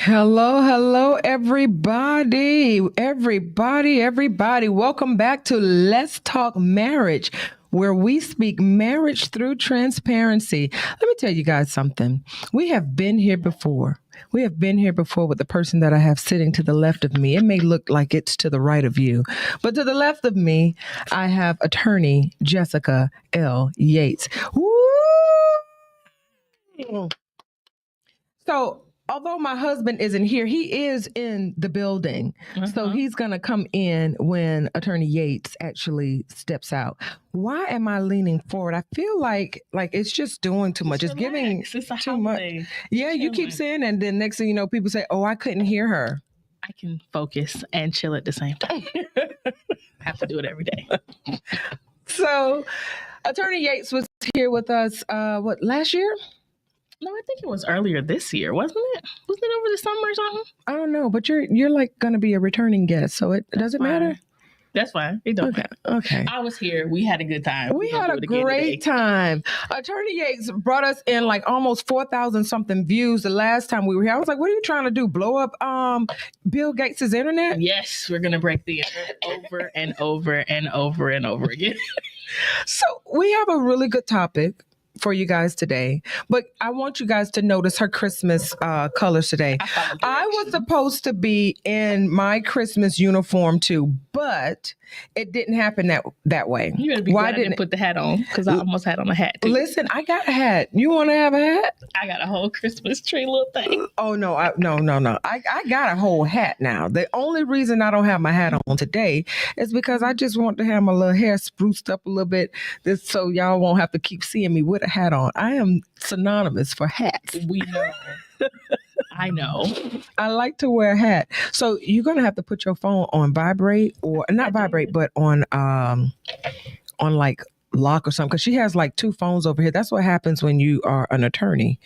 Hello, hello, everybody. Welcome back to Let's Talk Marriage, where we speak marriage through transparency. Let me tell you guys something. We have been here before. We have been here before with the person that I have sitting to the left of me. It may look like it's to the right of you, but to the left of me, I have attorney Jessica L. Yates. Woo! So, although my husband isn't here, he is in the building. So he's going to come in when Attorney Yates actually steps out. Why am I leaning forward? I feel like it's just doing too much. It's giving too much. Yeah, you keep saying, and then next thing you know, people say, "Oh, I couldn't hear her." I can focus and chill at the same time. I have to do it every day. So, Attorney Yates was here with us, last year? No, I think it was earlier this year, wasn't it? Wasn't it over the summer or something? I don't know, but you're like going to be a returning guest, so it doesn't matter. That's fine. It don't matter. Okay. I was here. We had a good time. We had a great time. Attorney Yates brought us in like almost 4,000 something views the last time we were here. I was like, what are you trying to do? Blow up Bill Gates' internet? Yes, we're going to break the internet over and over and over and over again. So we have a really good topic for you guys today, but I want you guys to notice her Christmas colors today. I was supposed to be in my Christmas uniform too, but it didn't happen that way. You better be glad I didn't put the hat on, because I almost had on a hat too. Listen, I got a hat. You want to have a hat? I got a whole Christmas tree little thing. Oh no, no. I got a whole hat now. The only reason I don't have my hat on today is because I just want to have my little hair spruced up a little bit, this so y'all won't have to keep seeing me with a hat on. I am synonymous for hats. We know. I know. I like to wear a hat. So you're going to have to put your phone on vibrate, or not vibrate, but on like lock or something. Because she has like two phones over here. That's what happens when you are an attorney.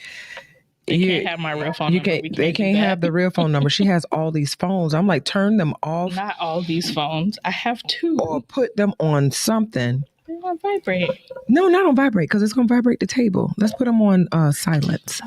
They can't have my real phone number. They can't have the real phone number. She has all these phones. I'm like, turn them off. Not all these phones. I have two. Or put them on something. They're on vibrate. No, not on vibrate, because it's going to vibrate the table. Let's put them on silence.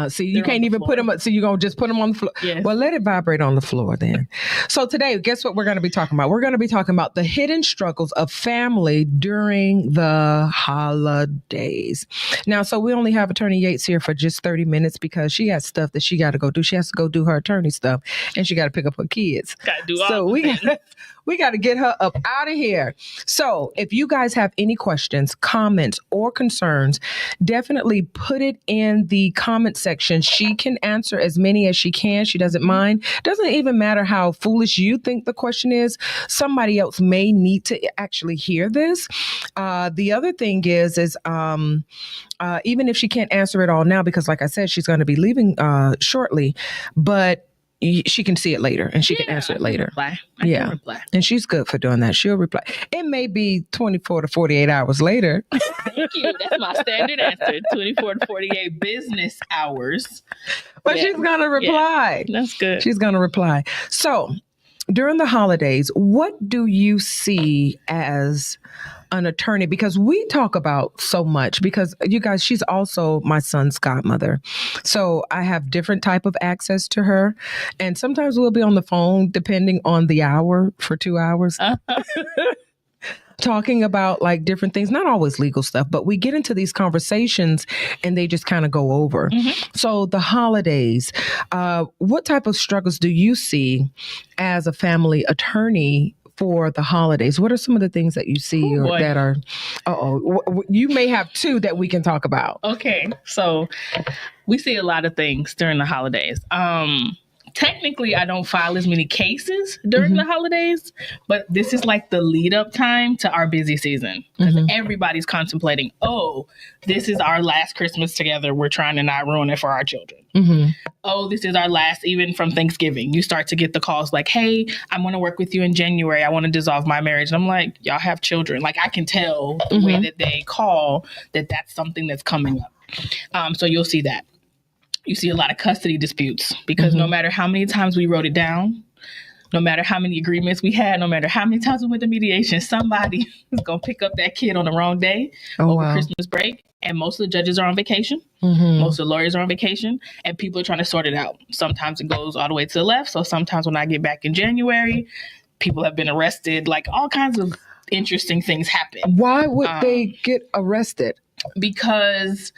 See, you can't even put them up. So you're going to just put them on the floor. Yes. Well, let it vibrate on the floor then. So today, guess what we're going to be talking about? We're going to be talking about the hidden struggles of family during the holidays. Now, so we only have Attorney Yates here for just 30 minutes because she has stuff that she got to go do. She has to go do her attorney stuff, and she got to pick up her kids. Got to do all the things. We got to get her up out of here. So if you guys have any questions, comments, or concerns, definitely put it in the comment section. She can answer as many as she can. She doesn't mind. Doesn't even matter how foolish you think the question is. Somebody else may need to actually hear this. The other thing is even if she can't answer it all now, because like I said, she's going to be leaving shortly, but she can see it later and she can answer it later. I can reply. And she's good for doing that. She'll reply. It may be 24 to 48 hours later. Thank you. That's my standard answer. 24 to 48 business hours. But she's going to reply. Yeah, that's good. She's going to reply. So during the holidays, what do you see as an attorney? Because we talk about so much, because you guys, she's also my son's godmother. So I have different type of access to her. And sometimes we'll be on the phone depending on the hour for 2 hours. Talking about like different things, not always legal stuff, but we get into these conversations and they just kind of go over. So the holidays, what type of struggles do you see as a family attorney for the holidays? What are some of the things that you see that are, you may have two that we can talk about. Okay. So we see a lot of things during the holidays. Technically, I don't file as many cases during the holidays, but this is like the lead up time to our busy season, because everybody's contemplating, this is our last Christmas together. We're trying to not ruin it for our children. This is our last, even from Thanksgiving. You start to get the calls like, hey, I want to work with you in January. I want to dissolve my marriage. And I'm like, y'all have children. Like, I can tell the way that they call that that's something that's coming up. So you'll see that. You see a lot of custody disputes, because no matter how many times we wrote it down, no matter how many agreements we had, no matter how many times we went to mediation, somebody is going to pick up that kid on the wrong day over Christmas break And most of the judges are on vacation. Most of the lawyers are on vacation, and people are trying to sort it out. Sometimes it goes all the way to the left. So sometimes when I get back in January, people have been arrested. Like all kinds of interesting things happen. Why would they get arrested? Because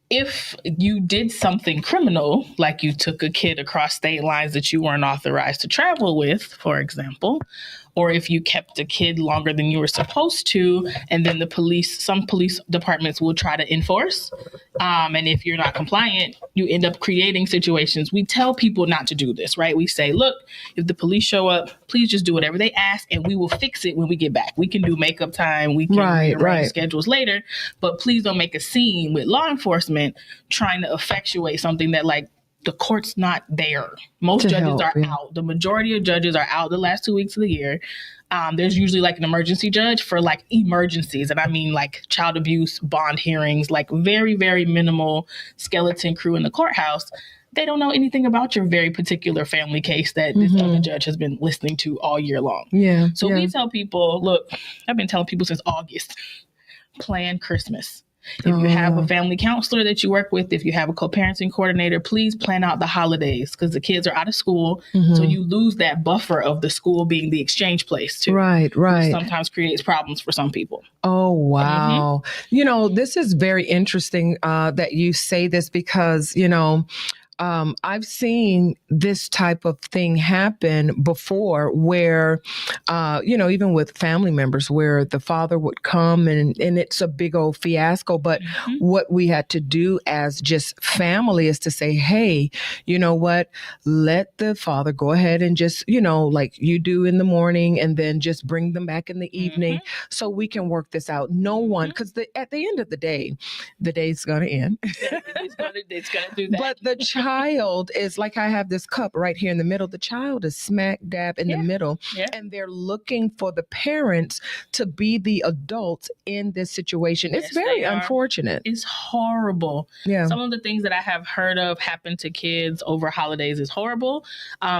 if you did something criminal, like you took a kid across state lines that you weren't authorized to travel with, for example, or if you kept a kid longer than you were supposed to, and then some police departments will try to enforce. And if you're not compliant, you end up creating situations. We tell people not to do this, right? We say, look, if the police show up, please just do whatever they ask, and we will fix it when we get back. We can do makeup time. We can rearrange schedules later, but please don't make a scene with law enforcement trying to effectuate something that like the court's not there. Most judges are out. The majority of judges are out the last 2 weeks of the year. There's usually like an emergency judge for like emergencies. And I mean like child abuse, bond hearings, like very, very minimal skeleton crew in the courthouse. They don't know anything about your very particular family case that this other judge has been listening to all year long. So we tell people, look, I've been telling people since August, plan Christmas. If you have a family counselor that you work with, if you have a co-parenting coordinator, please plan out the holidays because the kids are out of school. So you lose that buffer of the school being the exchange place too. Right. Which sometimes creates problems for some people. Oh, wow. You know, this is very interesting that you say this because, you know, I've seen this type of thing happen before where, you know, even with family members where the father would come and it's a big old fiasco. But what we had to do as just family is to say, hey, you know what, let the father go ahead and just, you know, like you do in the morning and then just bring them back in the evening so we can work this out. No one, because at the end of the day's going to end. It's going to do that. But the child is like, I have this cup right here in the middle. The child is smack dab in the middle. And they're looking for the parents to be the adults in this situation. It's very unfortunate. It's horrible. Some of the things that I have heard of happen to kids over holidays is horrible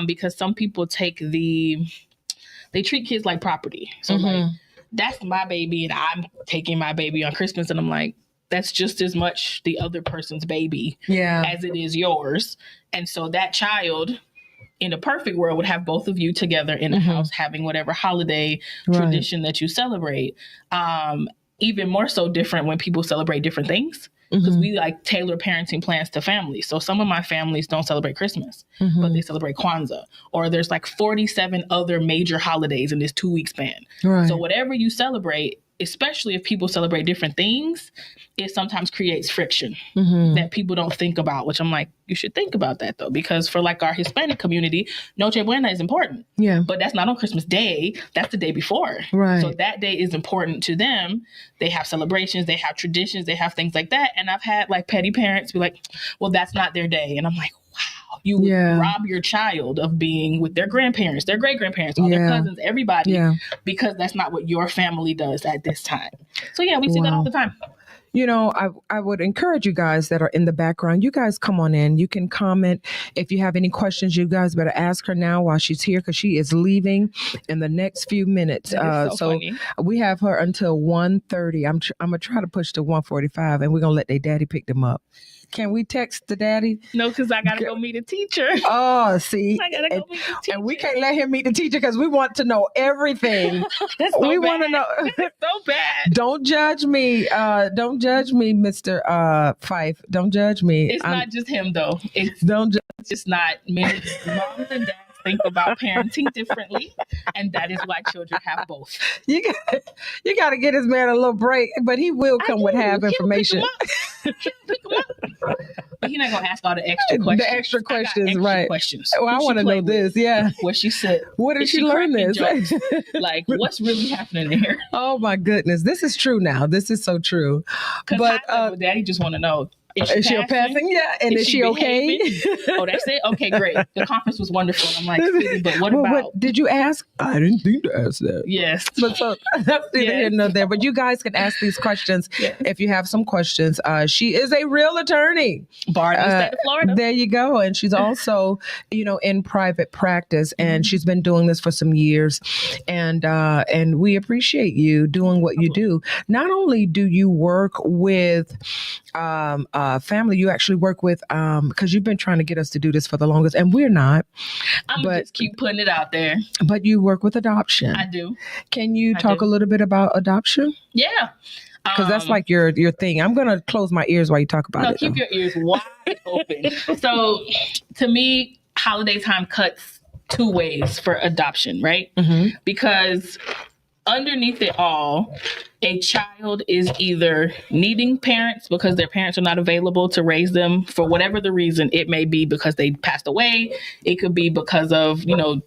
because some people they treat kids like property. So like, that's my baby and I'm taking my baby on Christmas. And I'm like, that's just as much the other person's baby as it is yours. And so that child in a perfect world would have both of you together in a house having whatever holiday tradition that you celebrate. Even more so different when people celebrate different things. Because we like tailor parenting plans to families. So some of my families don't celebrate Christmas, but they celebrate Kwanzaa. Or there's like 47 other major holidays in this 2-week span. So whatever you celebrate, especially if people celebrate different things, it sometimes creates friction that people don't think about, which I'm like, you should think about that though, because for like our Hispanic community, Noche Buena is important. But that's not on Christmas Day. That's the day before. So that day is important to them. They have celebrations, they have traditions, they have things like that. And I've had like petty parents be like, well, that's not their day. And I'm like, wow, you would rob your child of being with their grandparents, their great grandparents, all their cousins, everybody, because that's not what your family does at this time. So we see that all the time. You know, I would encourage you guys that are in the background, you guys come on in. You can comment. If you have any questions, you guys better ask her now while she's here because she is leaving in the next few minutes. So we have her until 1:30. I'm going to try to push to 1:45 and we're going to let their daddy pick them up. Can we text the daddy? No, because I got to go meet a teacher. Oh, see. I got to go meet the teacher. And we can't let him meet the teacher because we want to know everything. That's so we bad. want to know. That's so bad. Don't judge me. Don't judge me, Mr. Fife. Don't judge me. It's not just him, though. It's just not many moms and dads think about parenting differently, and that is why children have both. You got to get this man a little break, but he will come with half information. He'll pick him up. But he's not gonna ask all the extra questions. The extra questions, right? Questions. Well, I want to know this. What she said. Where did she learn this? Like, what's really happening here? Oh my goodness, this is true now. This is so true. But Daddy just want to know. Is she passing? Yeah. And is she okay? Oh, that's it? Okay, great. The conference was wonderful. I'm like, sweetie, but what about? What did you ask? I didn't think to ask that. Yes. But so that's neither here nor there. But you guys can ask these questions if you have some questions. She is a real attorney. Barred in the state of Florida. There you go. And she's also, in private practice, and she's been doing this for some years. And we appreciate you doing what you do. Not only do you work with family, you actually work with because you've been trying to get us to do this for the longest, and we're not. I'm gonna just keep putting it out there. But you work with adoption. I do. Can you talk a little bit about adoption? Yeah. Because that's like your thing. I'm gonna close my ears while you talk about it. Keep your ears wide open. So to me, holiday time cuts two ways for adoption, right? Mm-hmm. Because underneath it all, a child is either needing parents because their parents are not available to raise them for whatever the reason. It may be because they passed away. It could be because of,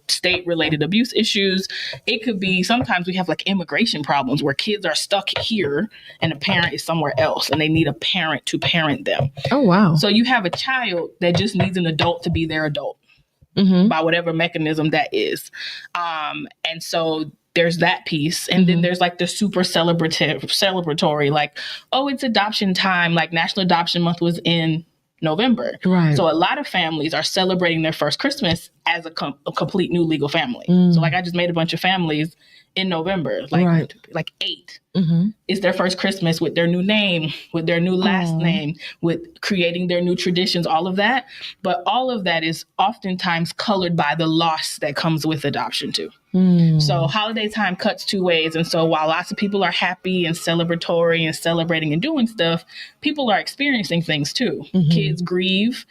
state-related abuse issues. It could be sometimes we have like immigration problems where kids are stuck here and a parent is somewhere else and they need a parent to parent them. Oh, wow. So you have a child that just needs an adult to be their adult by whatever mechanism that is. And so there's that piece. And then there's like the super celebratory, like, oh, it's adoption time. Like National Adoption Month was in November. Right. So a lot of families are celebrating their first Christmas as a complete new legal family. So like I just made a bunch of families in November, like 8. It's their first Christmas with their new name, with their new last name, with creating their new traditions, all of that. But all of that is oftentimes colored by the loss that comes with adoption too. So holiday time cuts two ways. And so while lots of people are happy and celebratory and celebrating and doing stuff, people are experiencing things too. Kids grieve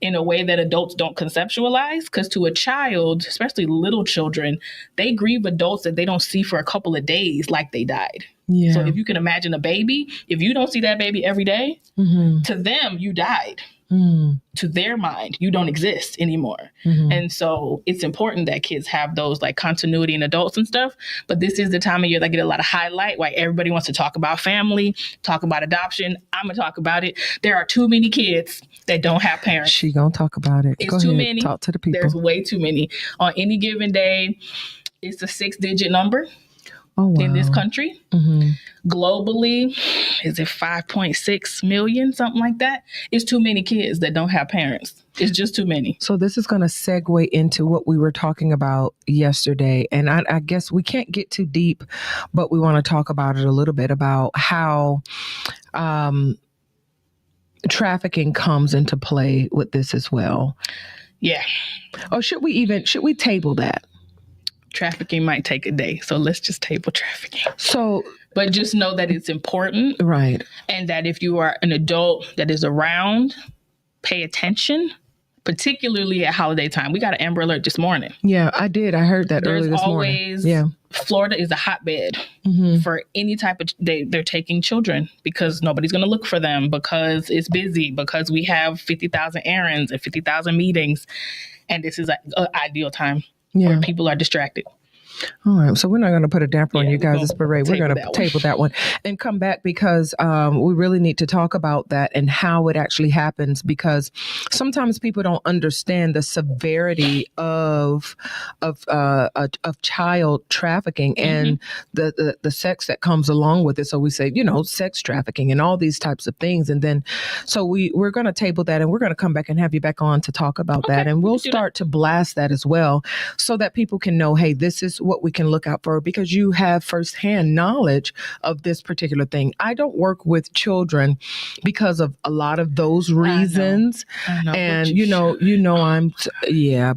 in a way that adults don't conceptualize, because to a child, especially little children, they grieve adults that they don't see for a couple of days like they died. Yeah. So if you can imagine a baby, if you don't see that baby every day, to them, you died. To their mind, you don't exist anymore. And so it's important that kids have those like continuity in adults and stuff. But this is the time of year that get a lot of highlight. Like everybody wants to talk about family, talk about adoption. I'm going to talk about it. There are too many kids that don't have parents. She going to talk about it. It's too many. Talk to the people. There's way too many. On any given day, it's a 6-digit number. Oh, wow. In this country. Globally, is it 5.6 million, something like that? It's too many kids that don't have parents. It's just too many. So this is going to segue into what we were talking about yesterday. And I guess we can't get too deep, but we want to talk about it a little bit about how trafficking comes into play with this as well. Yeah. Or should we table that? Trafficking might take a day, so let's just table trafficking. So, but just know that it's important, right? And that if you are an adult that is around, pay attention, particularly at holiday time. We got an Amber Alert this morning. Yeah, I did. I heard that early this morning. Yeah, Florida is a hotbed for any type of. They're taking children because nobody's going to look for them because it's busy, because we have 50,000 errands and 50,000 meetings, and this is an ideal time. Where people are distracted. All right. So we're not going to put a damper on you guys' parade. We're going to table that one and come back because we really need to talk about that and how it actually happens, because sometimes people don't understand the severity of child trafficking and the sex that comes along with it. So we say, sex trafficking and all these types of things. And then so we're going to table that and we're going to come back and have you back on to talk about that. And we'll start to blast that as well so that people can know, hey, this is what we can look out for, because you have firsthand knowledge of this particular thing. I don't work with children because of a lot of those reasons. I know. And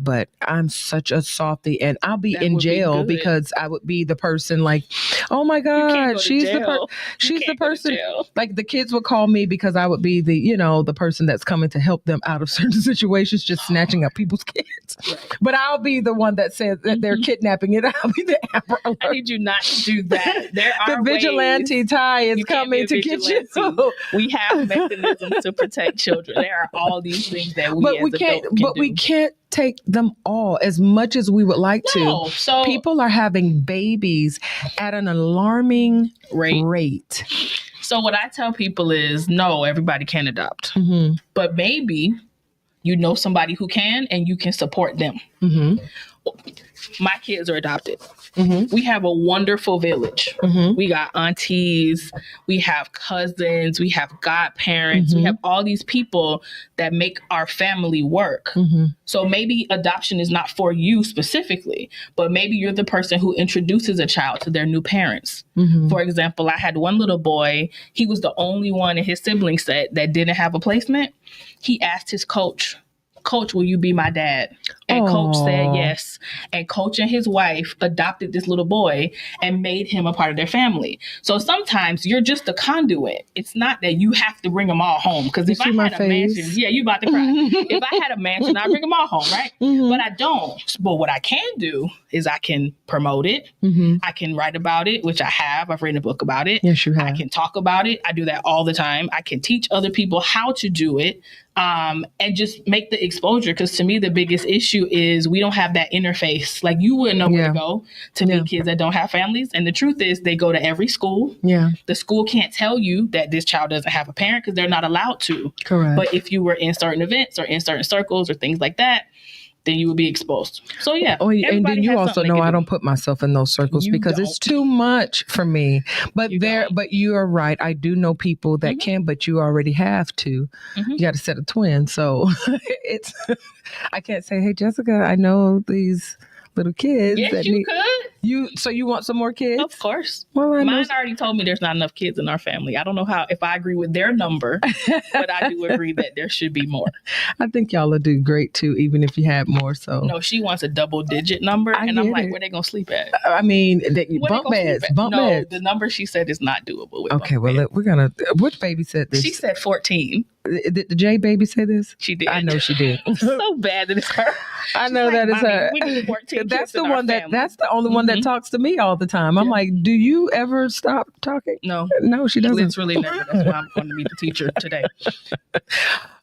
but I'm such a softie, and I'll be in jail because I would be the person like, oh my God, she's the person. Like the kids would call me because I would be the person that's coming to help them out of certain situations, just snatching up people's kids. Right. But I'll be the one that says that they're kidnapping it. I'll be the Amber Alert. I need you not to do that. There are the vigilante tie is coming to get you. We have mechanisms to protect children. There are all these things that we can't take them all as much as we would like to. So people are having babies at an alarming rate. So what I tell people is, no, everybody can adopt. Mm-hmm. But maybe you know somebody who can and you can support them. Mm-hmm. My kids are adopted. Mm-hmm. We have a wonderful village. Mm-hmm. We got aunties, we have cousins, we have godparents, we have all these people that make our family work. Mm-hmm. So maybe adoption is not for you specifically, but maybe you're the person who introduces a child to their new parents. Mm-hmm. For example, I had one little boy. He was the only one in his sibling set that didn't have a placement. He asked his coach, "Coach, will you be my dad?" And Coach said yes. And Coach and his wife adopted this little boy and made him a part of their family. So sometimes you're just a conduit. It's not that you have to bring them all home. Because if I had a mansion, yeah, you about to cry. If I had a mansion, I'd bring them all home, right? Mm-hmm. But I don't. But what I can do is I can promote it. Mm-hmm. I can write about it, which I have. I've written a book about it. Yes, you have. I can talk about it. I do that all the time. I can teach other people how to do it. And just make the exposure. Because to me, the biggest issue is we don't have that interface. Like, you wouldn't know where to go to meet kids that don't have families. And the truth is, they go to every school. Yeah. The school can't tell you that this child doesn't have a parent because they're not allowed to. Correct. But if you were in certain events or in certain circles or things like that, then you would be exposed. So yeah. Oh, and then you also know I don't put myself in those circles because it's too much for me. But but you are right. I do know people that can, but you already have to. You got to set a twin. So it's I can't say, hey Jessica, I know these little kids. Yes, you could. So you want some more kids? Of course. Well, mine already told me there's not enough kids in our family. I don't know if I agree with their number, but I do agree that there should be more. I think y'all will do great too, even if you had more. So no, she wants a double-digit number, and I'm like, where they gonna sleep at? I mean, bunk beds. No, the number she said is not doable. Okay, well, we're gonna. Which baby said this? She said 14. Did the J baby say this? She did. I know she did. So bad that it's her. I know that it's her. We need 14 that's the one that's the only one that talks to me all the time. I'm like, do you ever stop talking? No, she doesn't. Literally never. That's why I'm going to be the teacher today.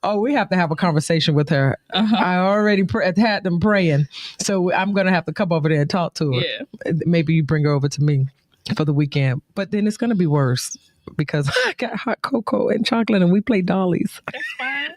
Oh, we have to have a conversation with her. I already had them praying, so I'm going to have to come over there and talk to her. Yeah. Maybe you bring her over to me for the weekend, but then it's going to be worse because I got hot cocoa and chocolate and we play dollies. That's fine.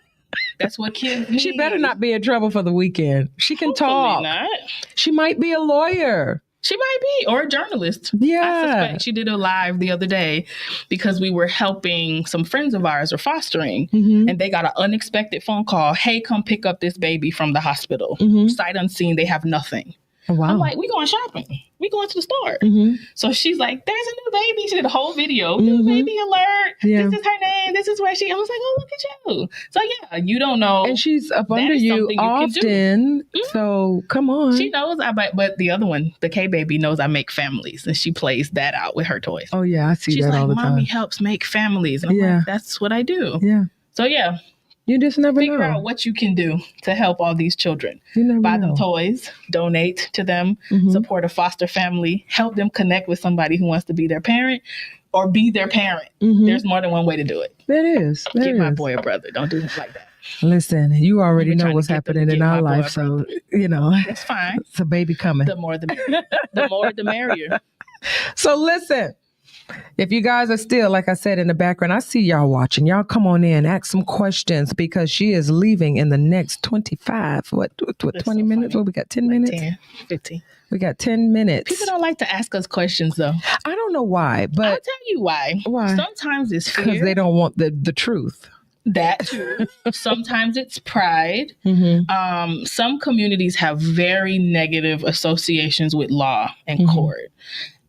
That's what kids need. She better not be in trouble for the weekend. She can talk. Not. She might be a lawyer. She might be, or a journalist. Yeah. I suspect she did a live the other day because we were helping some friends of ours or fostering, and they got an unexpected phone call. Hey, come pick up this baby from the hospital. Sight unseen, they have nothing. Wow. I'm like, we going shopping. We going to the store. So she's like, there's a new baby. She did a whole video. New baby alert. Yeah. This is her name. This is where she. I was like, oh, look at you. So yeah, you don't know. And she's up under you often. So come on. She knows but the other one, the K baby, knows I make families, and she plays that out with her toys. Oh yeah, I see she's that like, all the time. Mommy helps make families. And I'm like, that's what I do. Yeah. So yeah. You just never Figure know. out what you can do to help all these children. You never Buy know. them toys, donate to them, support a foster family, help them connect with somebody who wants to be their parent or be their parent. There's more than one way to do it. There is. Give my boy a brother. Don't do it like that. Listen, you already know what's happening in our life. So, That's fine. It's a baby coming. The more the merrier. The more the merrier. So listen. If you guys are still, like I said in the background, I see y'all watching. Y'all come on in, ask some questions because she is leaving in the next 25, 20 minutes? What, we got 10 minutes? 10, 15. We got 10 minutes. People don't like to ask us questions, though. I don't know why, but I'll tell you why. Why? Sometimes it's fear. Because they don't want the truth. That too. Sometimes it's pride. Some communities have very negative associations with law and court.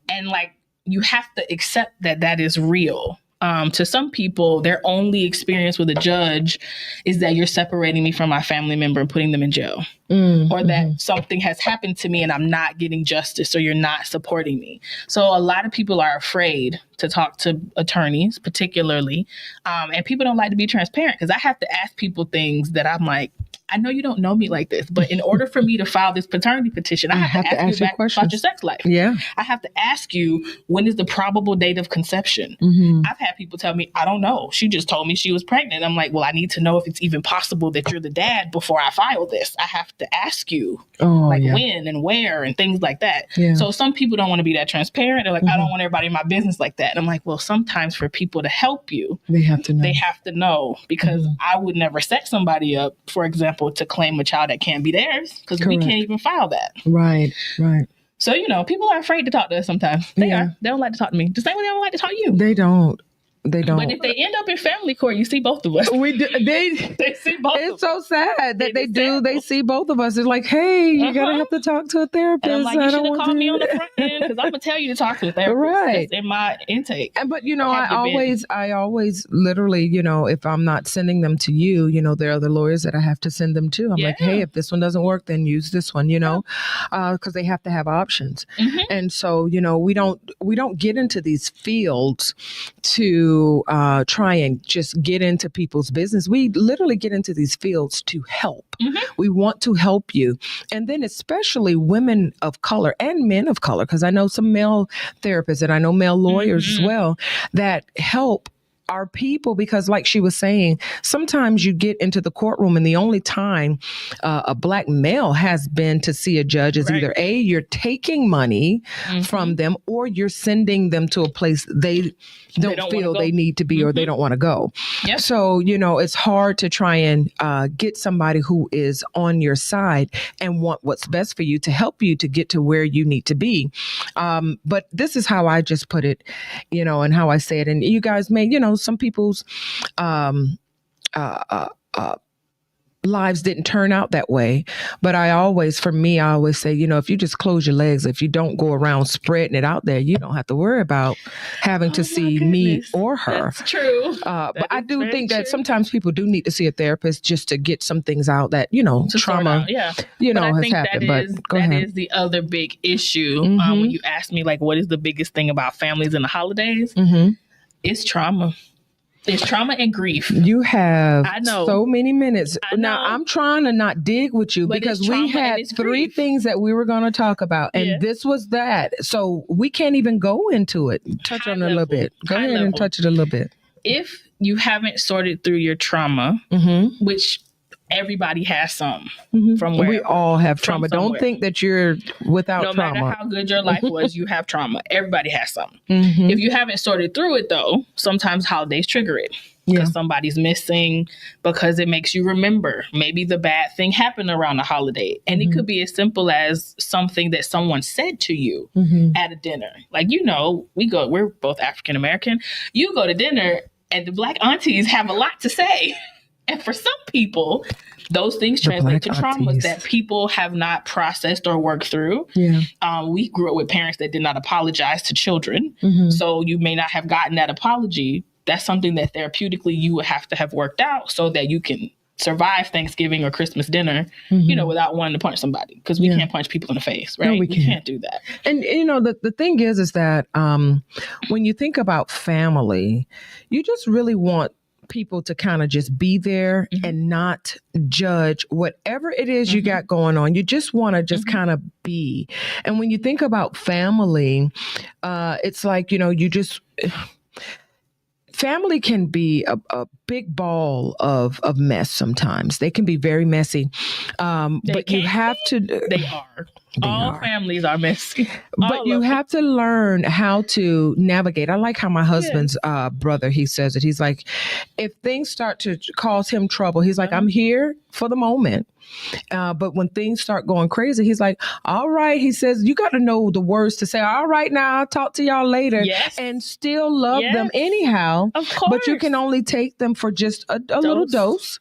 And like, you have to accept that is real. To some people, their only experience with a judge is that you're separating me from my family member and putting them in jail. Or that something has happened to me and I'm not getting justice, or you're not supporting me. So a lot of people are afraid to talk to attorneys, particularly. And people don't like to be transparent because I have to ask people things that I'm like, I know you don't know me like this, but in order for me to file this paternity petition, I have to ask you about your sex life. Yeah. I have to ask you, when is the probable date of conception? I've had people tell me, I don't know. She just told me she was pregnant. I'm like, well, I need to know if it's even possible that you're the dad before I file this. I have to ask you when and where and things like that. Yeah. So some people don't want to be that transparent. They're like, I don't want everybody in my business like that. And I'm like, well, sometimes for people to help you, they have to know. Because I would never set somebody up, for example, to claim a child that can't be theirs, because we can't even file that. Right. So, people are afraid to talk to us sometimes. They are. They don't like to talk to me. The same way they don't like to talk to you. They don't. But if they end up in family court, you see both of us. We do, they see both of us. It's so sad that they do. They see both of us. It's like, hey, you're going to have to talk to a therapist. And I'm like, you should have called me on the front end, because I'm going to tell you to talk to a therapist. Right. That's in my intake. But, I always literally, if I'm not sending them to you, there are other lawyers that I have to send them to. I'm like, hey, if this one doesn't work, then use this one, because they have to have options. And so, we don't get into these fields to try and just get into people's business. We literally get into these fields to help. We want to help you. And then especially women of color and men of color, because I know some male therapists and I know male lawyers as well that help our people, because like she was saying, sometimes you get into the courtroom and the only time a Black male has been to see a judge is either A, you're taking money from them, or you're sending them to a place they don't feel they need to be or they don't want to go. Yep. So, it's hard to try and get somebody who is on your side and want what's best for you to help you to get to where you need to be. But this is how I just put it, and how I say it. And you guys may, some people's lives didn't turn out that way. But I always say, if you just close your legs, if you don't go around spreading it out there, you don't have to worry about having to see me or her. That's true. But I do think that sometimes people do need to see a therapist just to get some things out that, trauma, has happened. That is the other big issue. When you ask me, like, what is the biggest thing about families in the holidays? It's trauma. It's trauma and grief. You have so many minutes. Now, I'm trying to not dig with you, because we had 3 things that we were going to talk about, and this was that. So we can't even go into it. Touch on it a little bit. Go ahead and touch it a little bit. If you haven't sorted through your trauma, which everybody has some from where we all have trauma. Don't think that you're without trauma. No matter how good your life was, you have trauma. Everybody has some. If you haven't sorted through it, though, sometimes holidays trigger it. Because somebody's missing, because it makes you remember maybe the bad thing happened around the holiday. And it could be as simple as something that someone said to you at a dinner. Like, we're both African American. You go to dinner and the Black aunties have a lot to say. And for some people, those things translate to traumas that people have not processed or worked through. We grew up with parents that did not apologize to children. So you may not have gotten that apology. That's something that therapeutically you would have to have worked out so that you can survive Thanksgiving or Christmas dinner, without wanting to punch somebody, because we can't punch people in the face, right? No, we can't do that. And, the thing is that when you think about family, you just really want people to kind of just be there and not judge whatever it is you got going on. You just want to just kind of be. And when you think about family, it's like, family can be a big ball of mess sometimes. They can be very messy. But you have to... They are. All families are messy. But you have to learn how to navigate. I like how my husband's brother, he says it. He's like, if things start to cause him trouble, he's like, I'm here for the moment. But when things start going crazy, he's like, all right. He says, you got to know the words to say, all right, now I'll talk to y'all later. And still love them anyhow. Of course. But you can only take them for just a little dose.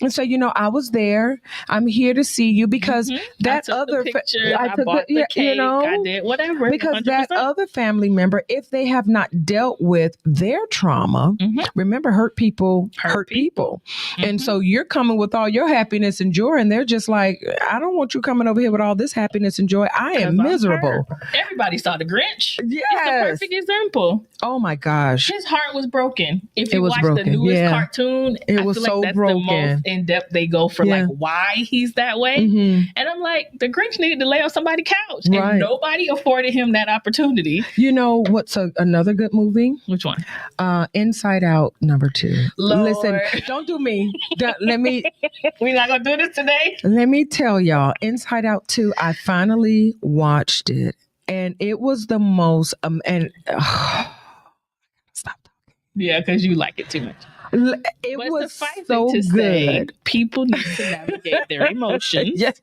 And so, I was there. I'm here to see you, because that other... I bought the cake, I did whatever. Because 100%. that other family member, if they have not dealt with their trauma, remember, hurt people hurt people. And so you're coming with all your happiness and joy, and they're just like, I don't want you coming over here with all this happiness and joy. I am miserable. Everybody saw The Grinch. Yes. It's the perfect example. Oh my gosh. His heart was broken. broken. If It you was watch broken. the newest Yeah. cartoon, It I was feel so like that's broken. the most in depth they go for Yeah. like why he's that way. Mhm. And I'm like, the Grinch needed to lay on somebody's couch, Right. and nobody afforded him that opportunity. You know what's another good movie? Which one? Inside Out #2. Lord. Listen, don't do me. Let me We're not gonna do this today. let me tell y'all. Inside Out 2. I finally watched it, and it was the most. Stop. Yeah, because you like it too much. It But was suffice so it to say, good. people need to navigate their emotions Yes.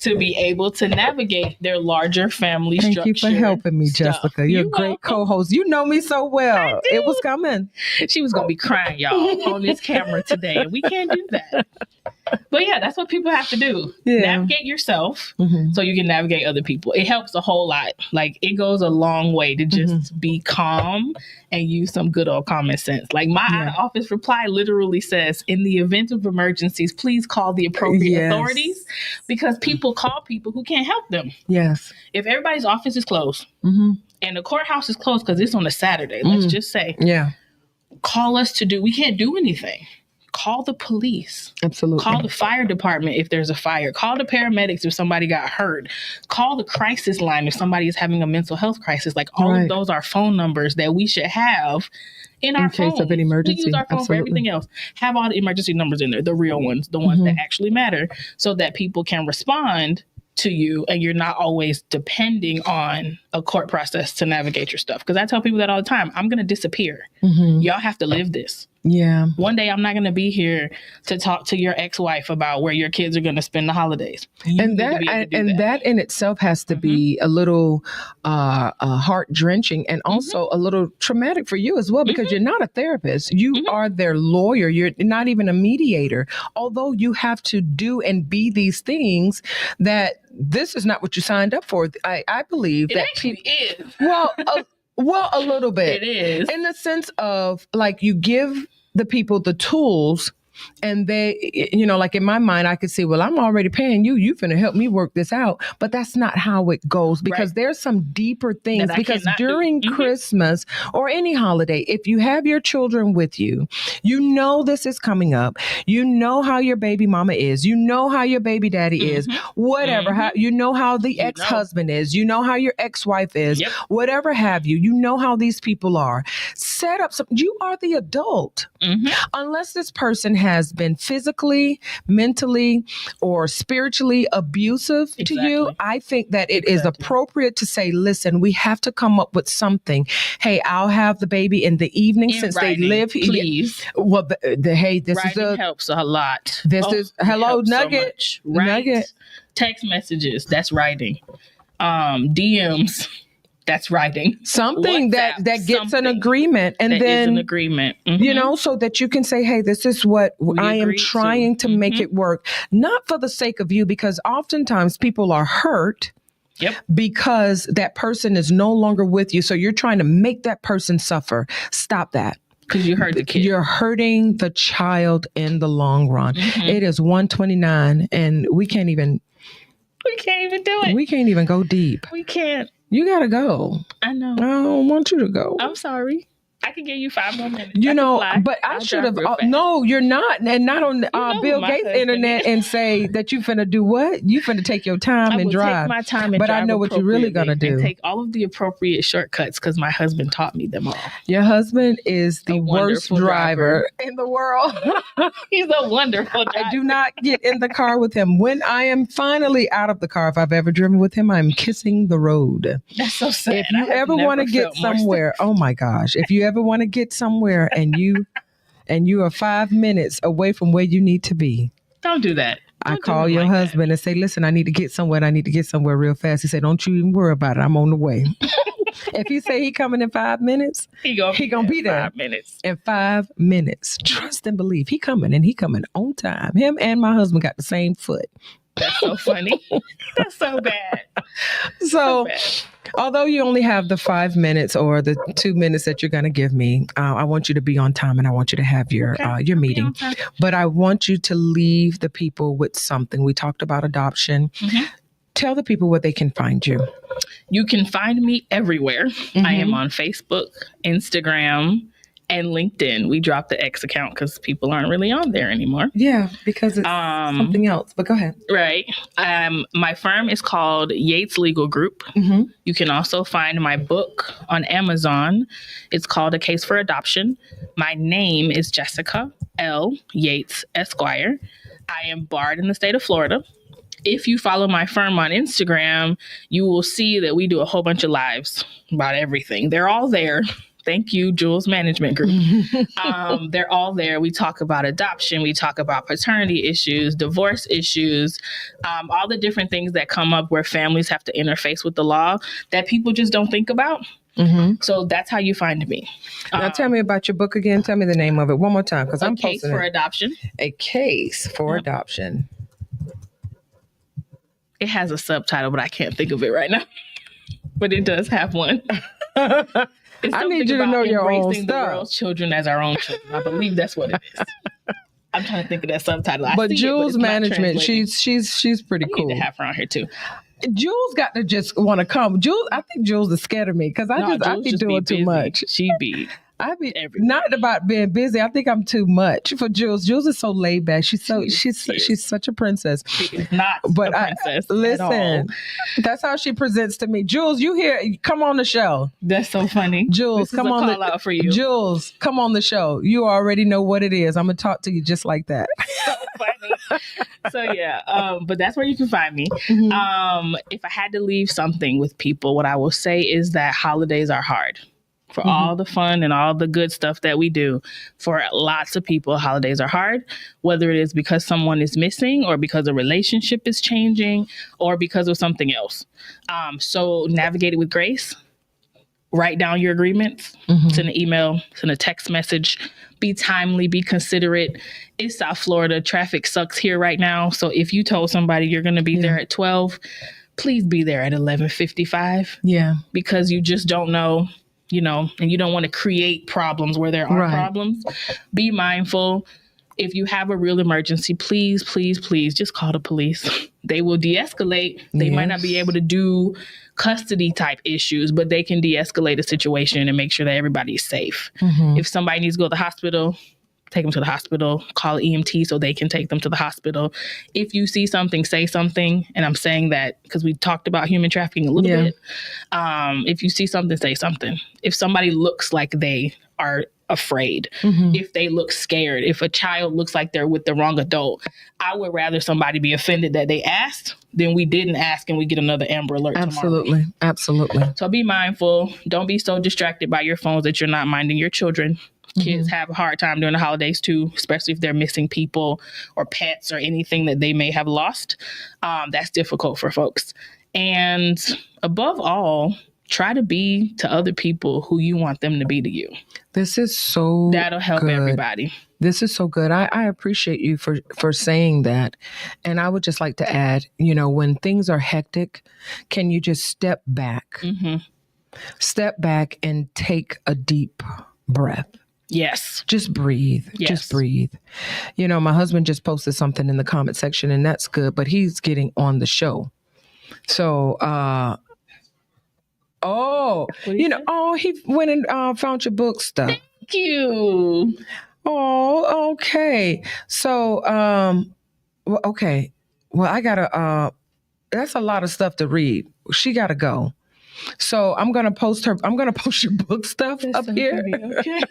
to be able to navigate their larger family Thank structure. you for helping me, stuff. Jessica. You're a great welcome. co-host. You know me so well. It was coming. She was gonna be crying, y'all, on this camera today, and we can't do that. But yeah, that's what people have to do. Yeah. Navigate yourself Mhm. so you can navigate other people. It helps a whole lot. Like, it goes a long way to just Mm-hmm. be calm and use some good old common sense. Like, my out of office reply literally says, in the event of emergencies, please call the appropriate authorities, because people call people who can't help them. Yes. If everybody's office is closed Mm-hmm. and the courthouse is closed because it's on a Saturday, let's just say, Yeah. call us we can't do anything. Call the police. Absolutely. Call the fire department if there's a fire. Call the paramedics if somebody got hurt. Call the crisis line if somebody is having a mental health crisis. Like, all of those are phone numbers that we should have in our phone. case of an emergency. We use our phone for everything else. Have all the emergency numbers in there, the real ones, the ones that actually matter, so that people can respond to you and you're not always depending on a court process to navigate your stuff. Because I tell people that all the time. I'm going to disappear. Y'all have to live this. Yeah. One day I'm not going to be here to talk to your ex-wife about where your kids are going to spend the holidays. And that in itself has to be a little heart drenching and also a little traumatic for you as well, because you're not a therapist. You are their lawyer. You're not even a mediator. Although you have to do and be these things that this is not what you signed up for. I believe that actually is. Well, a little bit. It is. In the sense of, like, you give the people the tools, and they, like, in my mind, I could see, well, I'm already paying you. You finna help me work this out. But that's not how it goes, because there's some deeper things. Because during Christmas or any holiday, if you have your children with you, you know this is coming up. You know how your baby mama is. You know how your baby daddy is. Whatever. How, you know how the ex-husband is. You know how your ex-wife is. Whatever have you. You know how these people are. Set up some. You are the adult. Unless this person has been physically, mentally, or spiritually abusive to you, I think that it is appropriate to say, listen, we have to come up with something. Hey, I'll have the baby in the evening since writing, they live here. Please. Well, hey, this writing helps a lot. This is hello Nugget. So Nugget. Text messages, that's writing. DMs. That's writing. Something WhatsApp, that gets an agreement, and then is an agreement, so that you can say, hey, this is what I am trying to make it work. Not for the sake of you, because oftentimes people are hurt because that person is no longer with you. So you're trying to make that person suffer. Stop that. Because you hurt the kid. You're hurting the child in the long run. It is 1:29 and we can't even do it. We can't even go deep. We can't. You gotta go. I know. I don't want you to go. I'm sorry. I can give you 5 more minutes. But I should have. No, you're not. And not on Bill Gates' internet and say that you finna do what? You finna take your time and drive. Take my time and but drive. I know what you're really gonna do. And take all of the appropriate shortcuts, because my husband taught me them all. Your husband is the worst driver in the world. He's a wonderful driver. I do not get in the car with him. When I am finally out of the car, if I've ever driven with him, I'm kissing the road. That's so sad. If you ever want to get somewhere, oh my gosh, if you ever want to get somewhere and you are 5 minutes away from where you need to be, don't do that. I call your husband and say, listen, I need to get somewhere. I need to get somewhere real fast. He said, don't you even worry about it. I'm on the way. If he say he coming in 5 minutes, he gonna be there 5 minutes. In 5 minutes. Trust and believe. He coming, and he coming on time. Him and my husband got the same foot. That's so funny. That's so bad. So although you only have the 5 minutes or the 2 minutes that you're going to give me, I want you to be on time, and I want you to have your meeting. But I want you to leave the people with something. We talked about adoption. Tell the people where they can find you. You can find me everywhere. I am on Facebook, Instagram, And LinkedIn, we dropped the X account because people aren't really on there anymore. Yeah, because it's something else. But go ahead. Right. My firm is called Yates Legal Group. Mm-hmm. You can also find my book on Amazon. It's called A Case for Adoption. My name is Jessica L. Yates Esquire. I am barred in the state of Florida. If you follow my firm on Instagram, you will see that we do a whole bunch of lives about everything. They're all there. Thank you, Jules Management Group. They're all there. We talk about adoption. We talk about paternity issues, divorce issues, all the different things that come up where families have to interface with the law that people just don't think about. Mm-hmm. So that's how you find me. Now tell me about your book again. Tell me the name of it one more time, because I'm posting A Case for Adoption. A Case for Adoption. It has a subtitle, but I can't think of it right now. But it does have one. I need you to know your own stuff. The world's children as our own children. I believe that's what it is. I'm trying to think of that subtitle. But Jules Management, she's pretty cool. We need to have her on here too. Jules got to just want to come. Jules, I think Jules is scared of me because I be doing too much. She be. I be everywhere. Not about being busy. I think I'm too much for Jules. Jules is so laid back. She's such a princess. She is not a princess. Listen, that's how she presents to me. Jules, you here? Come on the show. That's so funny. Jules, come on. Call out for you. Jules, come on the show. You already know what it is. I'm gonna talk to you just like that. So funny. So yeah, but that's where you can find me. Mm-hmm. If I had to leave something with people, what I will say is that holidays are hard. For all the fun and all the good stuff that we do, for lots of people, holidays are hard, whether it is because someone is missing or because a relationship is changing or because of something else. So navigate it with grace. Write down your agreements. Send an email, send a text message. Be timely, be considerate. It's South Florida. Traffic sucks here right now. So if you told somebody you're going to be there at 12, please be there at 11:55. Yeah. Because you just don't know. And you don't want to create problems where there are problems. Be mindful. If you have a real emergency, please, please, please just call the police. They will de-escalate. They might not be able to do custody type issues, but they can de-escalate a situation and make sure that everybody is safe. If somebody needs to go to the hospital, take them to the hospital, call EMT so they can take them to the hospital. If you see something, say something. And I'm saying that because we talked about human trafficking a little bit. If you see something, say something. If somebody looks like they are afraid, if they look scared, if a child looks like they're with the wrong adult, I would rather somebody be offended that they asked than we didn't ask and we get another Amber Alert tomorrow. Absolutely. So be mindful. Don't be so distracted by your phones that you're not minding your children. Kids have a hard time during the holidays too, especially if they're missing people or pets or anything that they may have lost. That's difficult for folks. And above all, try to be to other people who you want them to be to you. This is so That'll help everybody. This is so good. I appreciate you for saying that. And I would just like to add, when things are hectic, can you just step back? Step back and take a deep breath. Yes. Just breathe. Yes. Just breathe. My husband just posted something in the comment section and that's good, but he's getting on the show. So, he went and found your book stuff. Thank you. Oh, okay. So, okay. Well, I gotta, that's a lot of stuff to read. She gotta go. So I'm going to post your book stuff up here. Okay.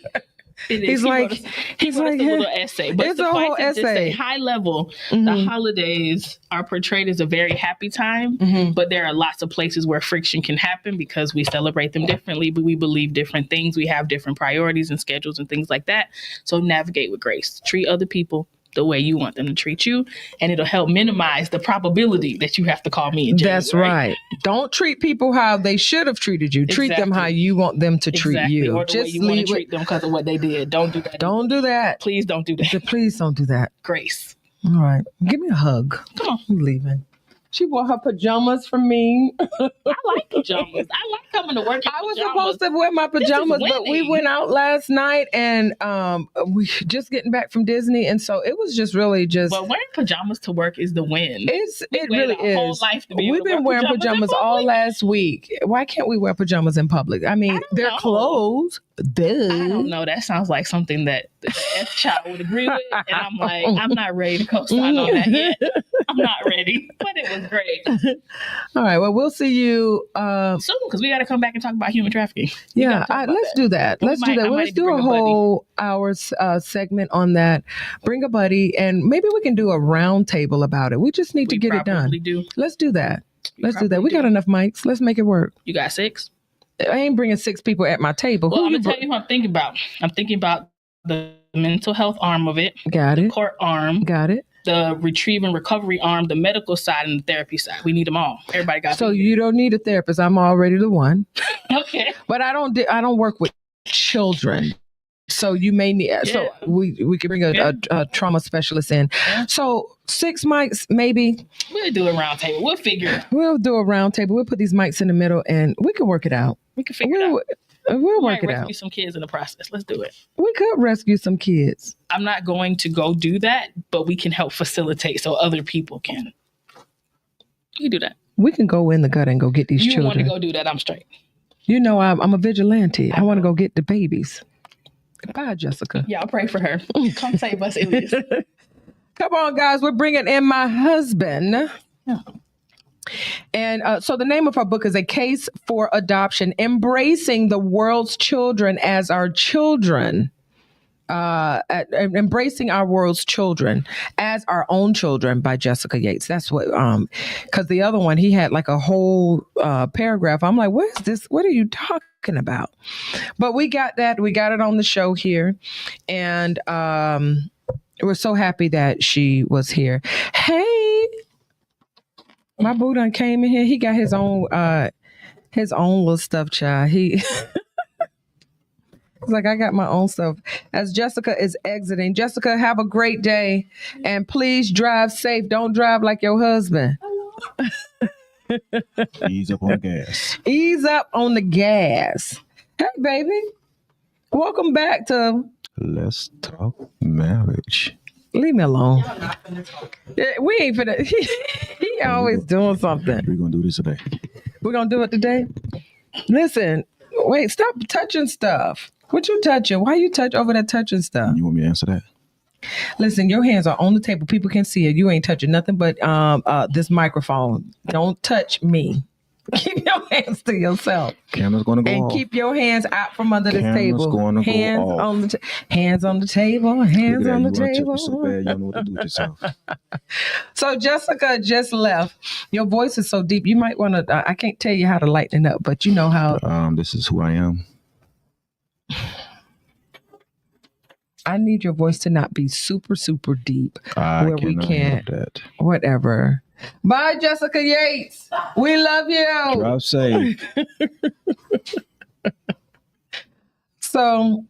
He's like a little essay, but it's a whole essay. High level. The holidays are portrayed as a very happy time, but there are lots of places where friction can happen because we celebrate them differently, but we believe different things. We have different priorities and schedules and things like that. So navigate with grace. Treat other people the way you want them to treat you, and it'll help minimize the probability that you have to call me in January. That's right. Don't treat people how they should have treated you. Treat them how you want them to treat you. Or the way you want to treat them because of what they did. Don't do that. Don't do that. Please don't do that. Please don't do that. Grace. All right. Give me a hug. Come on. I'm leaving. She wore her pajamas for me. I like pajamas. I like coming to work in I was pajamas. supposed to wear my pajamas, but we winning. went out last night and we just getting back from Disney, and so it was just really just. But wearing pajamas to work is the win. It really is. Whole life to be We've able to been wear wearing pajamas all last week. Why can't we wear pajamas in public? I mean, they're clothes. Duh. I don't know. That sounds like something that the F child would agree with, and I'm like, I'm not ready to co-sign on that yet. I'm not ready, but it was great. All right. Well, we'll see you soon because we got to come back and talk about human trafficking. Yeah, let's do that. Let's do that. Let's do a whole hour segment on that. Bring a buddy, and maybe we can do a round table about it. We just need to get it done. Let's do that. Let's do that. We got enough mics. Let's make it work. You got 6? I ain't bringing 6 people at my table. Well, I'm going to tell you what I'm thinking about. I'm thinking about the mental health arm of it. Got it. The court arm. Got it. The retrieve and recovery arm, the medical side, and the therapy side. We need them all. Everybody got. So you don't need a therapist. I'm already the one. Okay. But I don't work with children. So you may need. Yeah. So we could bring a trauma specialist in. Yeah. So 6 mics, maybe. We'll do a round table. We'll figure it. We'll do a round table. We'll put these mics in the middle, and we can work it out. We can figure it out. We'll work it out. Rescue some kids in the process. Let's do it. We could rescue some kids. I'm not going to go do that, but we can help facilitate so other people can. You do that. We can go in the gut and go get these children. You want to go do that? I'm straight. You know, I'm a vigilante. I want to go get the babies. Bye, Jessica. Y'all pray for her. Come save us, Elias. Come on, guys. We're bringing in my husband. Yeah. And so the name of our book is A Case for Adoption, Embracing the World's Children as Our Children. Embracing Our World's Children as Our Own Children by Jessica Yates. That's what, because the other one, he had like a whole paragraph. I'm like, what is this? What are you talking about? But we got that. We got it on the show here. And we're so happy that she was here. Hey, my boo done came in here. He got his own little stuff, child. It's like, I got my own stuff. As Jessica is exiting, Jessica, have a great day. And please drive safe. Don't drive like your husband. Ease up on the gas. Ease up on the gas. Hey, baby. Welcome back to Let's Talk Marriage. Leave me alone. We ain't finna. He always doing something. We're going to do this today. We're going to do it today? Listen, wait, stop touching stuff. What you touching? Why you touch over that touching stuff? You want me to answer that? Listen, your hands are on the table. People can see it. You ain't touching nothing but this microphone. Don't touch me. Keep your hands to yourself. Camera's going to go and off. Keep your hands out from under this table. Going to hands go on the hands on the table. Hands on the table. So bad, you don't know what to do with yourself. So Jessica just left. Your voice is so deep. You might want to. I can't tell you how to lighten it up, but you know how. This is who I am. I need your voice to not be super, super deep. Where we can't. That. Whatever. Bye, Jessica Yates. We love you. Drive safe. So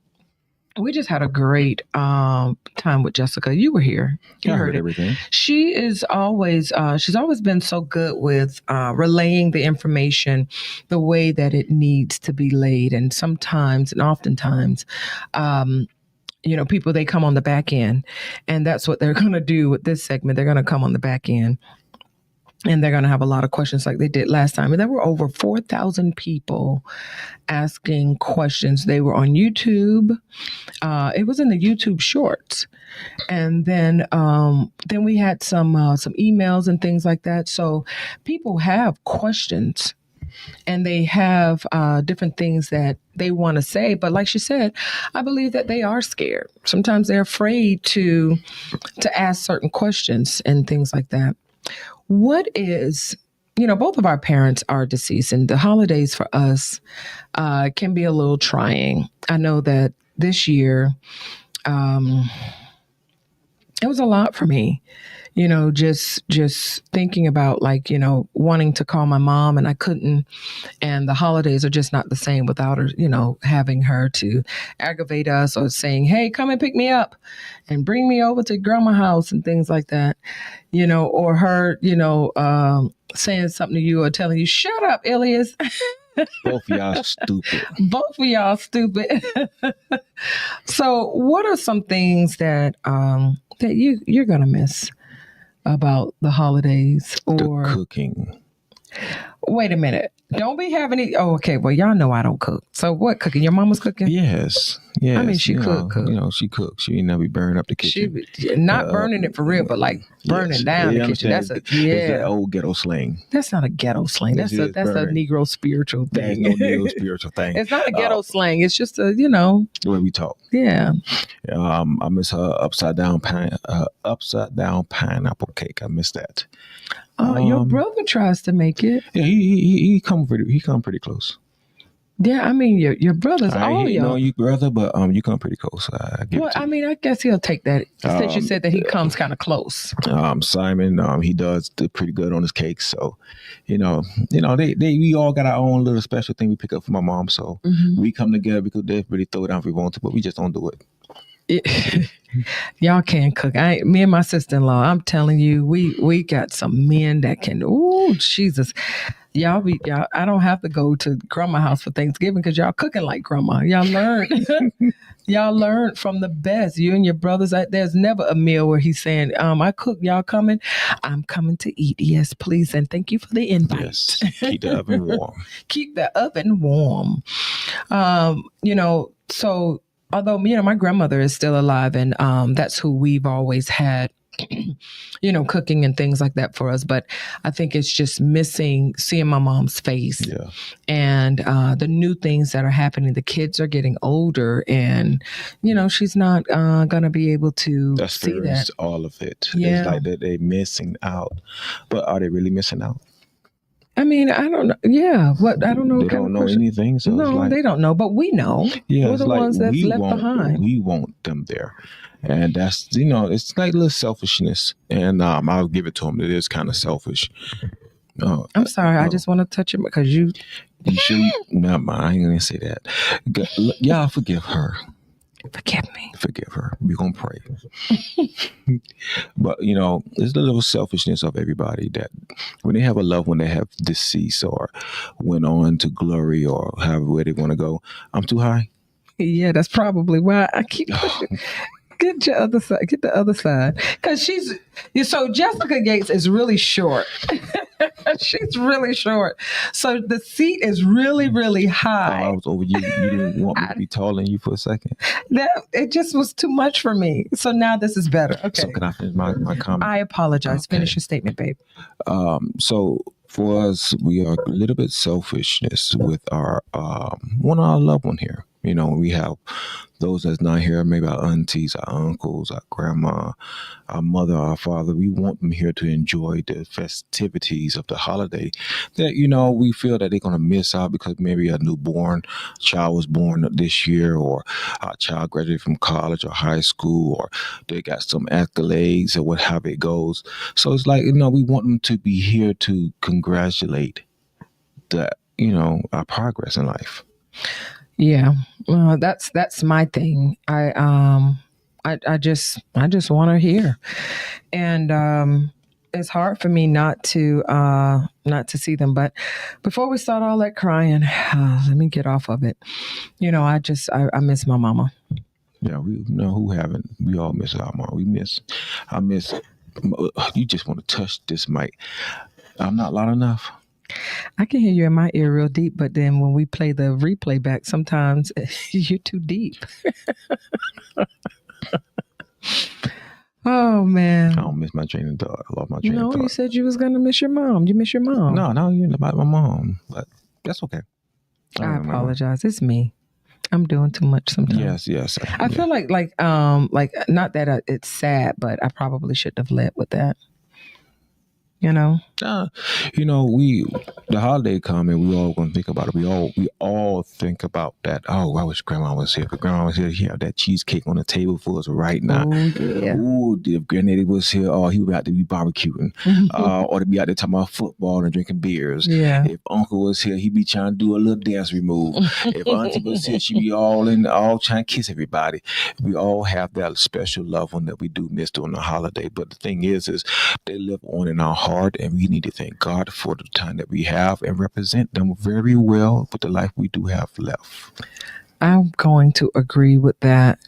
we just had a great time with Jessica. You were here. You heard everything. She is always, she's always been so good with relaying the information the way that it needs to be laid. And sometimes, and oftentimes, people, they come on the back end, and that's what they're going to do with this segment. They're going to come on the back end. And they're going to have a lot of questions like they did last time. And there were over 4,000 people asking questions. They were on YouTube. It was in the YouTube Shorts. And then we had some emails and things like that. So people have questions. And they have different things that they want to say. But like she said, I believe that they are scared. Sometimes they're afraid to ask certain questions and things like that. What is, both of our parents are deceased, and the holidays for us can be a little trying. I know that this year, and it was a lot for me, just thinking about like, wanting to call my mom and I couldn't. And the holidays are just not the same without her, having her to aggravate us or saying, hey, come and pick me up and bring me over to grandma's house and things like that, or her, saying something to you or telling you, shut up, Ilias. Both of y'all stupid. Both of y'all stupid. So what are some things that you're gonna miss about the holidays? Or the cooking. Wait a minute. Don't be having any. Oh, okay. Well, y'all know I don't cook. So what cooking? Your mama's cooking? Yes. I mean, she cook. She cooks. She ain't never be burning up the kitchen. She not burning it for real, but like burning down the kitchen. That's It's that old ghetto slang. That's not a ghetto slang. That's a Negro spiritual thing. There's no Negro spiritual thing. It's not a ghetto slang. It's just a the way we talk. Yeah. I miss her upside down pineapple cake. I miss that. Oh, your brother tries to make it. Yeah, he come pretty close. Yeah, I mean your brother's all y'all. No, you brother, but you come pretty close. I give it to you. I guess he'll take that since you said that he comes kind of close. Simon, he does pretty good on his cakes. So, we all got our own little special thing we pick up for my mom. So we come together because they really throw it down if we want to, but we just don't do it. Y'all can cook. Me and my sister-in-law, I'm telling you, we got some men that can. Oh, Jesus. Y'all, I don't have to go to grandma's house for Thanksgiving because y'all cooking like grandma. Y'all learned from the best. You and your brothers. There's never a meal where he's saying, I cook, y'all coming? I'm coming to eat. Yes, please. And thank you for the invite. Yes. Keep the oven warm. Keep the oven warm. So although, my grandmother is still alive and that's who we've always had, cooking and things like that for us. But I think it's just missing seeing my mom's face and the new things that are happening. The kids are getting older and, she's not going to be able to see that. All of it. Yeah. It's like they're missing out. But are they really missing out? I mean, I don't know. Yeah. I don't know. They don't know anything. So no, they don't know, but we know. Yeah, we're the ones that's left behind. We want them there. And that's, it's like a little selfishness. And I'll give it to them. It is kind of selfish. I'm sorry. I just want to touch it because you should. No, I ain't going to say that. Y'all forgive her. Forgive me. Forgive her. We're going to pray. But, there's a little selfishness of everybody that when they have a loved one that have deceased or went on to glory or however where they want to go, I'm too high. Yeah, that's probably why I keep pushing. Get your other side. Get the other side. Because so Jessica Gates is really short. She's really short. So the seat is really, really high. I was over you. You didn't want me to be taller than you for a second. It just was too much for me. So now this is better. Okay. So can I finish my comment? I apologize. Okay. Finish your statement, babe. So for us, we are a little bit selfishness with our one of our loved one here. We have those that's not here, maybe our aunties, our uncles, our grandma, our mother, our father. We want them here to enjoy the festivities of the holiday that, we feel that they're going to miss out because maybe a newborn child was born this year or our child graduated from college or high school or they got some accolades or what have it goes. So it's like, we want them to be here to congratulate that, our progress in life. Yeah, well, that's my thing. I just want her here, and it's hard for me not to see them. But before we start all that crying, let me get off of it. I miss my mama. Yeah, we know who haven't. We all miss our mom. I miss. You just want to touch this mic. I'm not loud enough. I can hear you in my ear real deep, but then when we play the replay back, sometimes you're too deep. Oh, man. I don't miss my train of thought. I love my train of thought. No, you said you was going to miss your mom. You miss your mom. No, you're about my mom, but that's okay. I apologize. It's me. I'm doing too much sometimes. Yes. I feel like not that it's sad, but I probably shouldn't have led with that. You know? The holiday coming, we all gonna think about it. We all think about that. Oh, I wish grandma was here. If grandma was here, she have that cheesecake on the table for us right now. Oh, yeah. Ooh, if granddaddy was here, oh, he would have to be barbecuing. Or to be out there talking about football and drinking beers. Yeah. If uncle was here, he'd be trying to do a little dance remove. If auntie was here, she'd be all trying to kiss everybody. We all have that special loved one that we do miss during the holiday. But the thing is they live on in our heart, and we need to thank God for the time that we have and represent them very well with the life we do have left. I'm going to agree with that.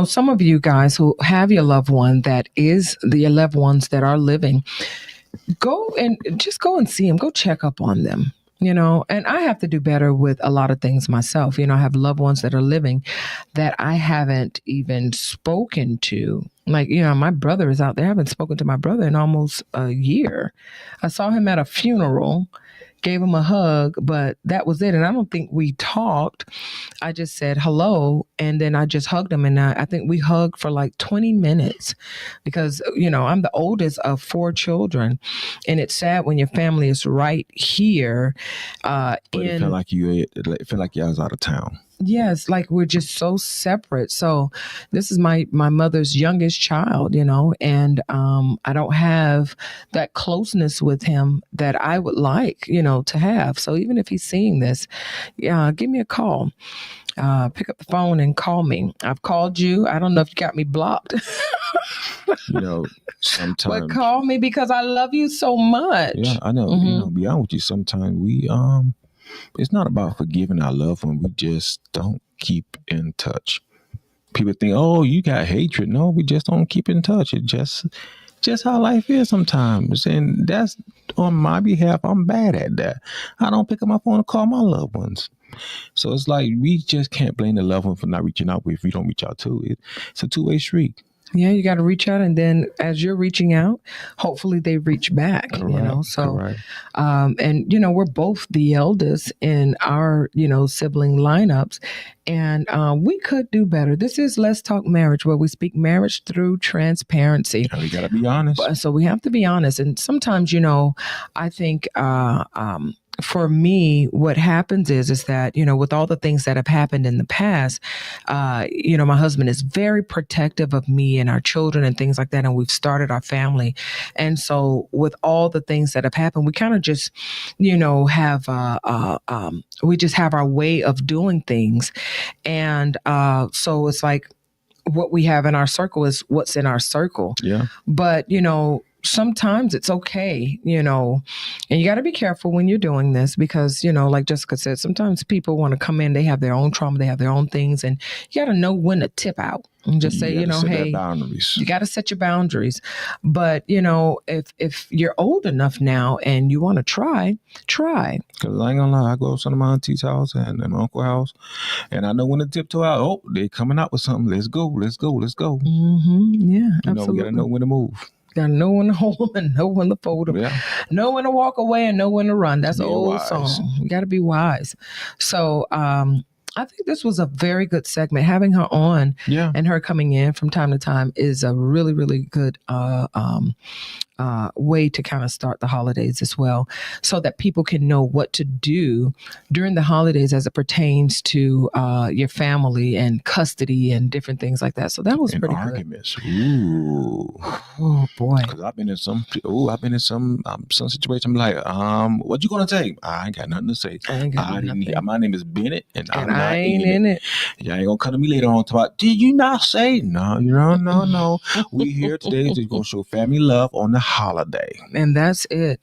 Some of you guys who have your loved one your loved ones that are living, go and see them, go check up on them. And I have to do better with a lot of things myself. I have loved ones that are living that I haven't even spoken to. Like, my brother is out there. I haven't spoken to my brother in almost a year. I saw him at a funeral, gave him a hug, but that was it. And I don't think we talked. I just said hello, and then I just hugged him. And I think we hugged for like 20 minutes because, I'm the oldest of 4 children. And it's sad when your family is right here. But it felt like you was out of town. Yes, like we're just so separate. So this is my mother's youngest child, and I don't have that closeness with him that I would like, to have. So even if he's seeing this, give me a call. Pick up the phone and call me. I've called you. I don't know if you got me blocked. Sometimes. But call me because I love you so much. Yeah, I know. Mm-hmm. Be honest with you, sometimes we it's not about forgiving our loved one. We just don't keep in touch. People think, oh, you got hatred. No, we just don't keep in touch. It's just how life is sometimes. And that's on my behalf. I'm bad at that. I don't pick up my phone and call my loved ones. So it's like we just can't blame the loved one for not reaching out if we don't reach out to it. It's a two-way street. Yeah, you got to reach out, and then as you're reaching out, hopefully they reach back. Correct, So, correct. And we're both the eldest in our sibling lineups, and we could do better. This is Let's Talk Marriage, where we speak marriage through transparency. And we got to be honest. So we have to be honest, and sometimes I think. For me, what happens is that, with all the things that have happened in the past, my husband is very protective of me and our children and things like that. And we've started our family. And so with all the things that have happened, we kind of just, have, we just have our way of doing things. And so it's like what we have in our circle is what's in our circle. Yeah. But, sometimes it's okay, and you got to be careful when you're doing this because, like Jessica said, sometimes people want to come in, they have their own trauma, they have their own things, and you got to know when to tip out and just say, hey, you got to set your boundaries. But, if you're old enough now and you want to try. Because I ain't gonna lie, I go to some of my auntie's house and my uncle's house, and I know when to tiptoe out. Oh, they coming out with something. Let's go. Mm-hmm. Yeah, absolutely. We got to know when to move. Got to know when to hold and know when to fold them. Yeah. Know when to walk away and know when to run. That's an old wise song. We got to be wise. So I think this was a very good segment. Having her on and her coming in from time to time is a really, really good way to kind of start the holidays as well, so that people can know what to do during the holidays as it pertains to your family and custody and different things like that. So that was pretty arguments. good. Ooh. Oh boy. Because I've been in some situation. I'm like, what you gonna say? I ain't got nothing to say. My name is Bennett, and I ain't in it. Y'all ain't gonna come to me later on talk. Did you not say? No. We here today to go show family love on the holiday, and that's it.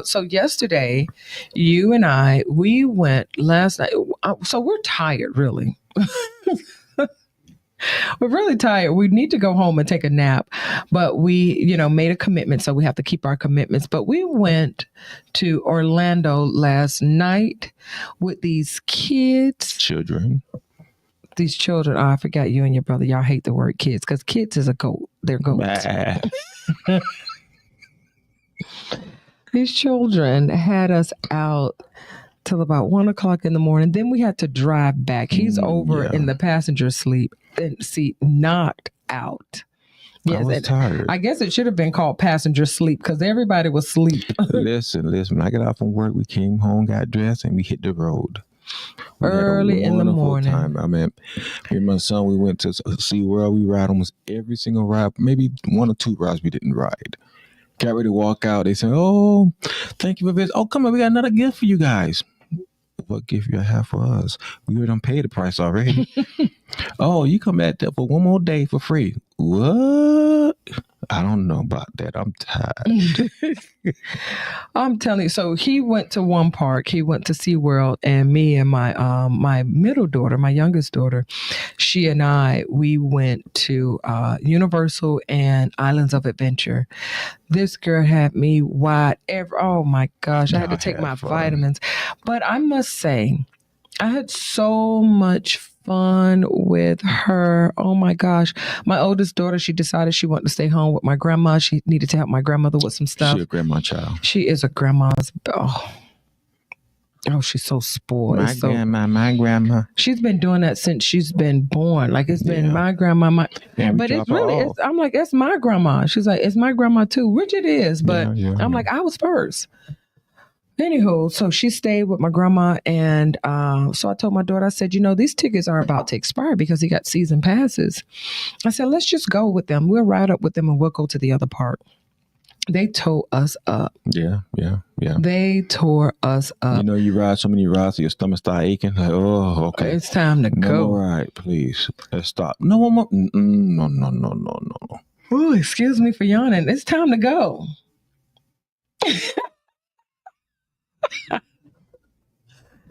So yesterday, you and I, we went last night. So we're tired, really. We're really tired. We need to go home and take a nap, but we, made a commitment, so we have to keep our commitments. But we went to Orlando last night with these children. These children. Oh, I forgot you and your brother. Y'all hate the word kids because kids is a goat. They're goats. These children had us out till about 1:00 in the morning. Then we had to drive back. He's over in the passenger seat, knocked out. I was tired. I guess it should have been called passenger sleep because everybody was asleep. Listen. When I got off from work, we came home, got dressed, and we hit the road. We Early in the morning. Time. I mean, me and my son, we went to SeaWorld. We ride almost every single ride. Maybe one or two rides we didn't ride. Got ready to walk out. They said, "Oh, thank you for this. Oh, come on, we got another gift for you guys." What gift you have for us? We already done paid the price already. Oh, you come back there for one more day for free. What? I don't know about that. I'm tired. I'm telling you. So he went to one park. He went to SeaWorld, and me and my middle daughter, my youngest daughter, she and we went to Universal and Islands of Adventure. This girl had me wide. Oh my gosh! I had to take my vitamins, but I must say, I had so much fun with her. Oh my gosh. My oldest daughter, she decided she wanted to stay home with my grandma. She needed to help my grandmother with some stuff. She's a grandma child. She is a grandma's. Oh, she's so spoiled. My grandma. She's been doing that since she's been born. Like it's been my grandma. But it's really, I'm like, it's my grandma. She's like, it's my grandma too, which it is. But I'm like, I was first. Anywho, so she stayed with my grandma, and so I told my daughter, I said, these tickets are about to expire because he got season passes. I said, let's just go with them. We'll ride up with them and we'll go to the other park. They tore us up. Yeah. They tore us up. You ride so many rides, your stomach start aching. Like, oh, okay. It's time to go. All right, please. Let's stop. No one more. No. Ooh, excuse me for yawning. It's time to go.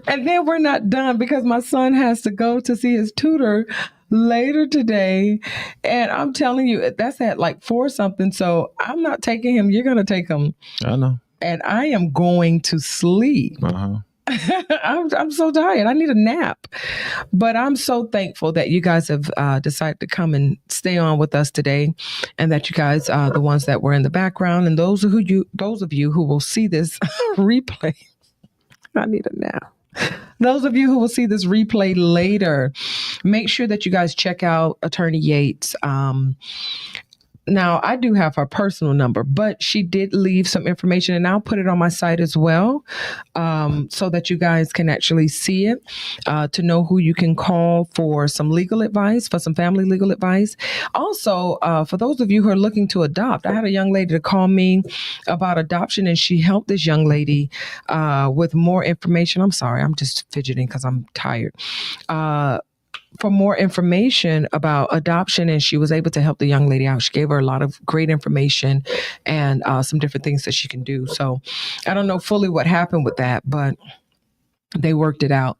And then we're not done because my son has to go to see his tutor later today. And I'm telling you, that's at like 4 something. So I'm not taking him. You're going to take him. I know. And I am going to sleep. I'm so tired. I need a nap. But I'm so thankful that you guys have decided to come and stay on with us today, and that you guys are the ones that were in the background, and those of you who will see this replay. I need a nap. Those of you who will see this replay later, make sure that you guys check out Attorney Yates. Now, I do have her personal number, but she did leave some information, and I'll put it on my site as well, so that you guys can actually see it, to know who you can call for some legal advice, for some family legal advice. Also, for those of you who are looking to adopt, I had a young lady to call me about adoption, and she helped this young lady with more information. I'm sorry, I'm just fidgeting because I'm tired. For more information about adoption, and she was able to help the young lady out. She gave her a lot of great information and some different things that she can do. So I don't know fully what happened with that, but they worked it out.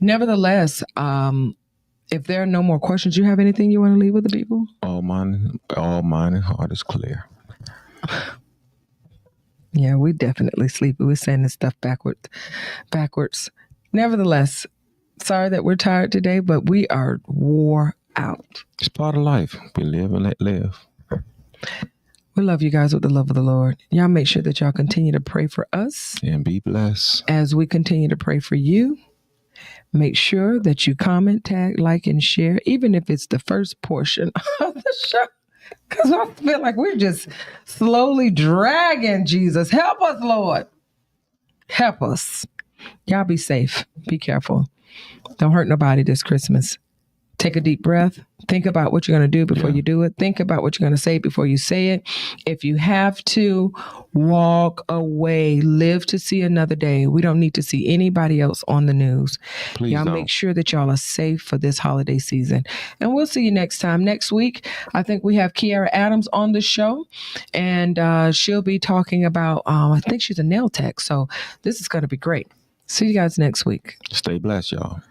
Nevertheless, if there are no more questions, you have anything you want to leave with the people? All mind and heart is clear. Yeah, we definitely sleepy. We're saying this stuff backwards. Nevertheless, sorry that we're tired today, but we are wore out. It's part of life. We live and let live. We love you guys with the love of the Lord. Y'all make sure that y'all continue to pray for us. And be blessed. As we continue to pray for you, make sure that you comment, tag, like, and share, even if it's the first portion of the show. Because I feel like we're just slowly dragging Jesus. Help us, Lord. Help us. Y'all be safe. Be careful. Don't hurt nobody this Christmas. Take a deep breath. Think about what you're going to do before you do it. Think about what you're going to say before you say it. If you have to, walk away. Live to see another day. We don't need to see anybody else on the news. Please y'all don't. Make sure that y'all are safe for this holiday season. And we'll see you next time. Next week, I think we have Kiara Adams on the show. And she'll be talking about, I think she's a nail tech. So this is going to be great. See you guys next week. Stay blessed, y'all.